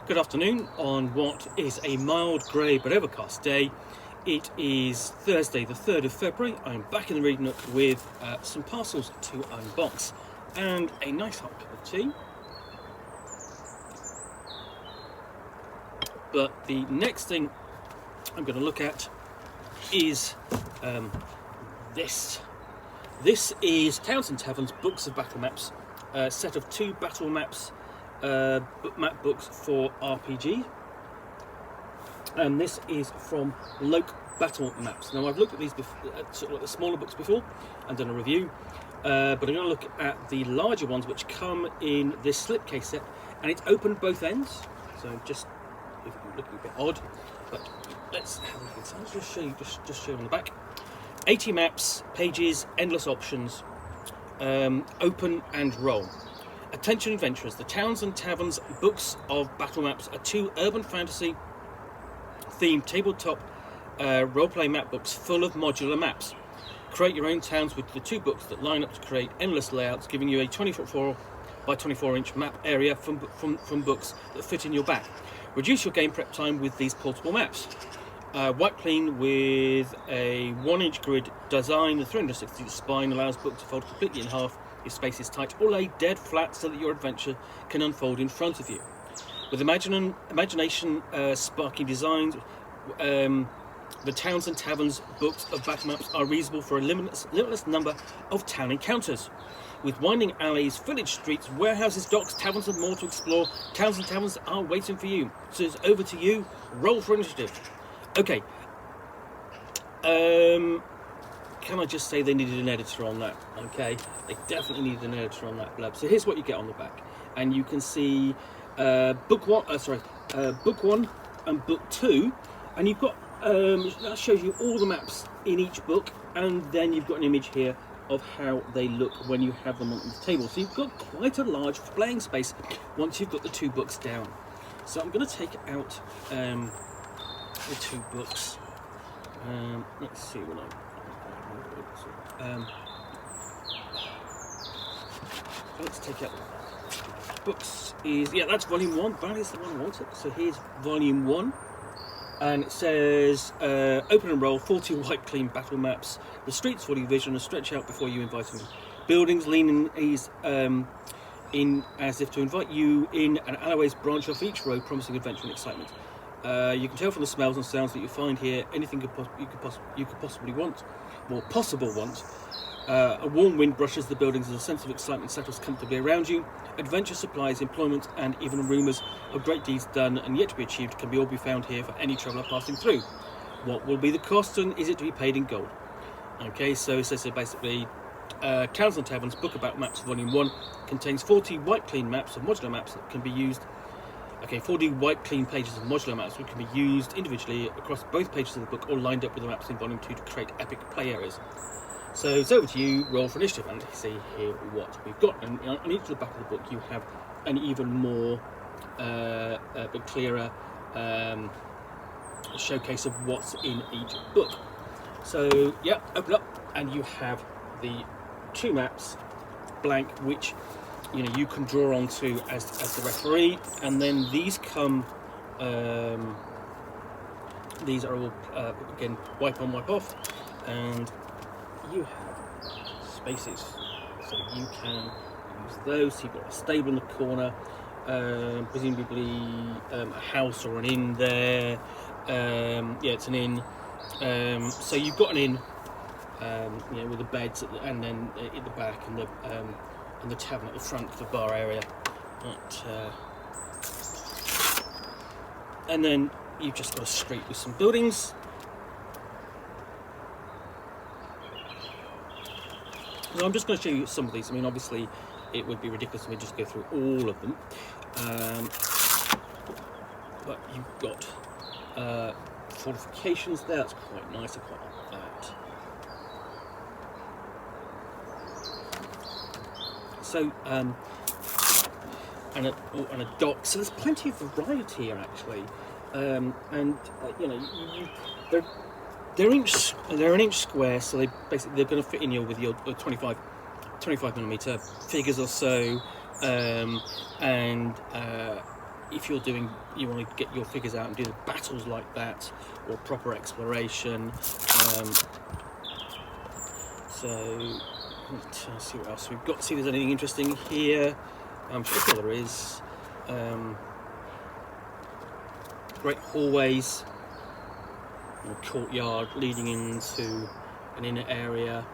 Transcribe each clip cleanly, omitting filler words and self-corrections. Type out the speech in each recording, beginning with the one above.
Good afternoon on what is a mild, grey but overcast day. It is Thursday the 3rd of February. I'm back in the Read Nook with some parcels to unbox and a nice hot cup of tea. But the next thing I'm going to look at is this. This is Towns Taverns Books of Battle Maps, a set of 2 battle maps, map books for RPG, and this is from Loke BattleMats. Now I've looked at these sort of the smaller books before and done a review, but I'm going to look at the larger ones which come in this slipcase set, and it's open both ends, so just looking a bit odd, but let's have a look inside. I'll just show you, just show you on the back. 80 maps, pages, endless options, open and roll. Attention adventurers, the Towns and Taverns Books of Battle Maps are 2 urban fantasy themed tabletop role-play map books full of modular maps. Create your own towns with the 2 books that line up to create endless layouts, giving you a 24 by 24 inch map area from books that fit in your bag. Reduce your game prep time with these portable maps. White clean with a 1-inch grid design, the 360 spine allows book to fold completely in half if space is tight, or lay dead flat so that your adventure can unfold in front of you. With imagination sparking designs, the Towns and Taverns Books of Battle Maps are reasonable for a limitless number of town encounters. With winding alleys, village streets, warehouses, docks, taverns and more to explore, Towns and Taverns are waiting for you. So it's over to you, roll for initiative. Okay, can I just say they needed an editor on that? Okay, they definitely needed an editor on that blurb. So here's what you get on the back, and you can see book 1 and book 2, and you've got that shows you all the maps in each book, and then you've got an image here of how they look when you have them on the table. So you've got quite a large playing space once you've got the 2 books down. So I'm going to take out the 2 books. Let's see what let's take out books. That's volume 1. That is the one I wanted. So here's volume 1, and it says open and roll 40 white clean battle maps. The streets for your vision and stretch out before you invite them. Buildings lean in as if to invite you in, and alleyways branch off each row, promising adventure and excitement. You can tell from the smells and sounds that you find here anything you could possibly want, or possible want. A warm wind brushes the buildings as a sense of excitement settles comfortably around you. Adventure, supplies, employment, and even rumours of great deeds done and yet to be achieved can all be found here for any traveller passing through. What will be the cost, and is it to be paid in gold? Okay, so it says basically Towns and Taverns Book About Maps Volume 1 contains 40 white clean maps and modular maps that can be used. 40 white clean pages of modular maps which can be used individually across both pages of the book or lined up with the maps in Volume 2 to create epic play areas. So it's over to you, roll for initiative, and see here what we've got. And on each of the back of the book you have an even more bit clearer showcase of what's in each book. So yeah, open up and you have the 2 maps blank, which you can draw onto as the referee, and then these come. These are all again wipe on, wipe off, and you have spaces, so you can use those. So you've got a stable in the corner, presumably a house or an inn there. It's an inn. So you've got an inn, with the beds and then at the back, and the tavern at the front, the bar area. And then you've just got a street with some buildings. Now I'm just going to show you some of these. I mean, obviously it would be ridiculous if we just go through all of them. But you've got fortifications there. That's quite nice. I quite like that. So, and a dock. So there's plenty of variety here, actually. They're an inch square, so they're going to fit in here with your 25mm figures or so, and if you want to get your figures out and do the battles like that, or proper exploration. So let's see what else we've got. See if there's anything interesting here. I'm sure there is. Great hallways, a courtyard leading into an inner area.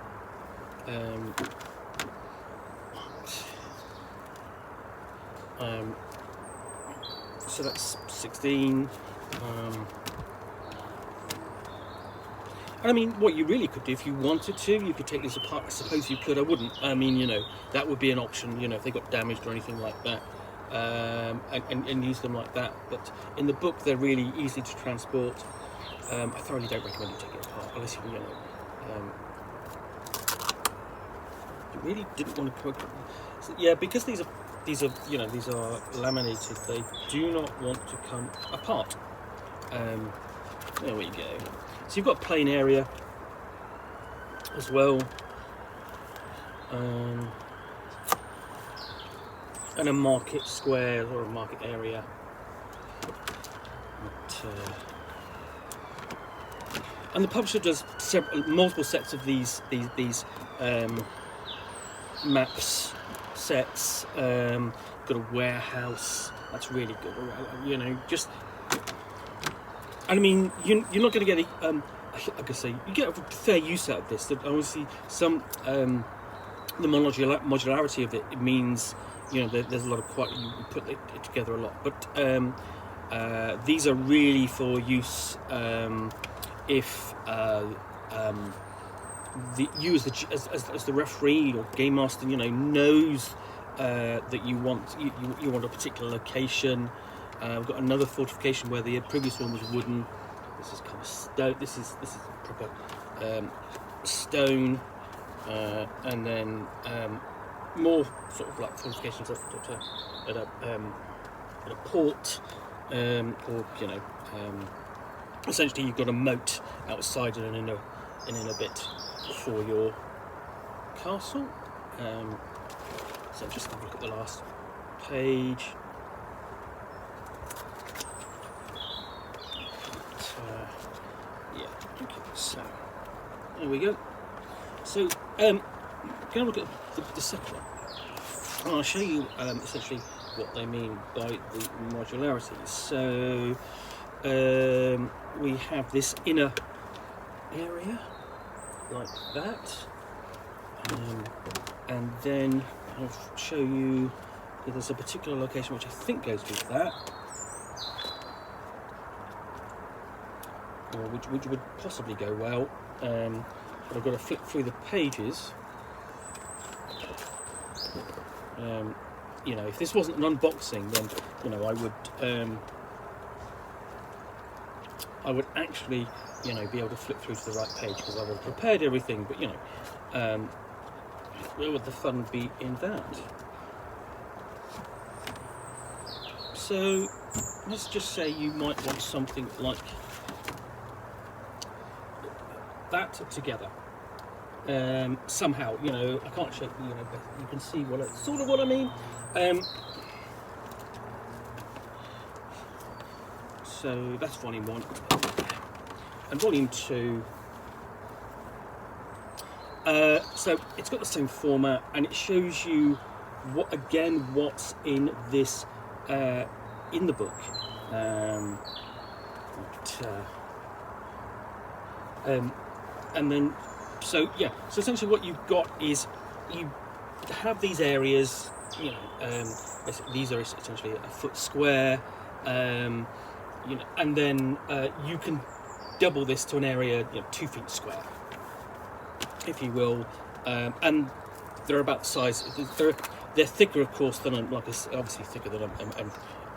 So that's 16. And I mean, what you really could do if you wanted to, you could take this apart. I suppose you could. I wouldn't. I mean, you know, that would be an option. You know, if they got damaged or anything like that, and use them like that. But in the book, they're really easy to transport. I thoroughly don't recommend you take it apart unless you know. You really didn't want to put. Yeah, because these are laminated. They do not want to come apart. There we go. So you've got a plain area as well, and a market square or a market area. And the publisher does multiple sets of these maps sets. Got a warehouse. That's really good. You know, just. I mean, you're not going to get I could say you get a fair use out of this. That obviously the modularity of it means, you know, there's a lot of you put it together a lot. But these are really for use if you as the referee or game master, you know, knows that you want a particular location. We've got another fortification where the previous one was wooden. This is kind of stone. This is proper stone, and then more sort of like fortifications at a port, or you know, essentially you've got a moat outside and in a bit for your castle. So just have a look at the last page. So there we go. So going to look at the second one, and I'll show you essentially what they mean by the modularity. So we have this inner area like that, and then I'll show you that there's a particular location which I think goes with that. Or which would possibly go well, but I've got to flip through the pages. You know, if this wasn't an unboxing, then you know I would actually, you know, be able to flip through to the right page because I would have prepared everything. But you know, where would the fun be in that? So let's just say you might want something like that together somehow. You know, I can't show you, you know, but you can see sort of what I mean. So that's volume 1, and volume 2. So it's got the same format, and it shows you what's in this in the book. And then, so essentially what you've got is you have these areas, you know, these are essentially a foot square, you know, and then you can double this to an area, you know, 2 feet square, if you will, and they're about the size. They're thicker, of course, than obviously thicker than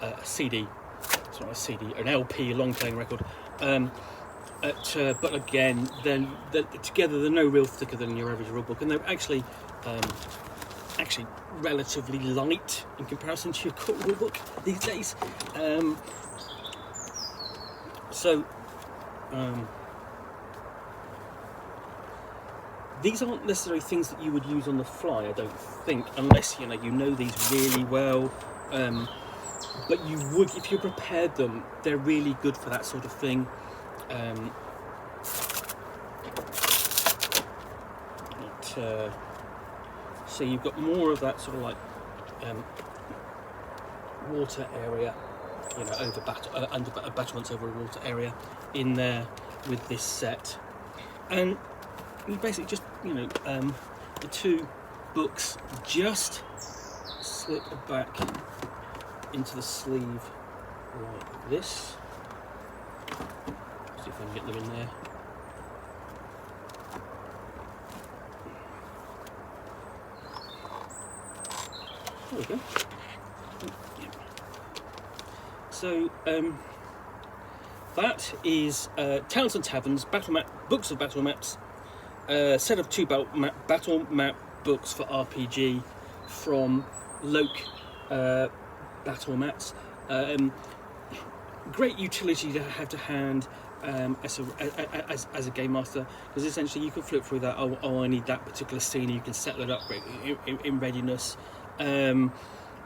a CD. It's not a CD, an LP, a long playing record. But again, then together they're no real thicker than your average rule book, and they're actually relatively light in comparison to your core rule book these days. These aren't necessarily things that you would use on the fly, I don't think, unless you know these really well. but you would, if you prepared them, they're really good for that sort of thing. So you've got more of that sort of like water area, you know, under battlements over a water area in there with this set. And you basically just, you know, the two books just slip back into the sleeve like this. See if I can get them in there. There we go. So that is Towns Taverns books of BattleMats, set of 2 battle map books for RPG from Loke BattleMats. Great utility to have to hand as a game master, because essentially you can flip through that. Oh, I need that particular scene. You can set that up in readiness. You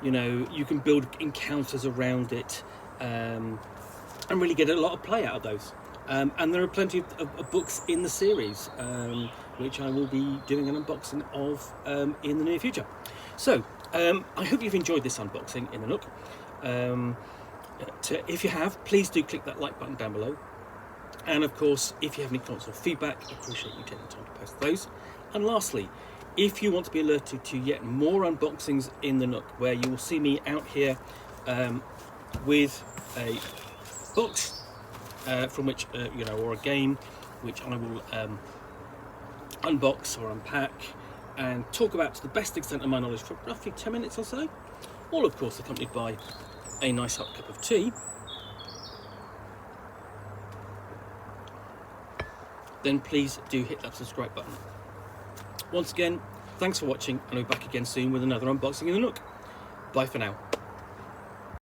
know, you can build encounters around it, and really get a lot of play out of those. And there are plenty of books in the series, which I will be doing an unboxing of in the near future. So I hope you've enjoyed this unboxing in the Nook. If you have, please do click that like button down below. And of course, if you have any comments or feedback, I appreciate you taking the time to post those. And lastly, if you want to be alerted to yet more unboxings in the Nook, where you will see me out here with a box from which, you know, or a game which I will unbox or unpack and talk about to the best extent of my knowledge for roughly 10 minutes or so, all of course accompanied by a nice hot cup of tea, then please do hit that subscribe button. Once again, thanks for watching, and I'll be back again soon with another unboxing in the Nook. Bye for now.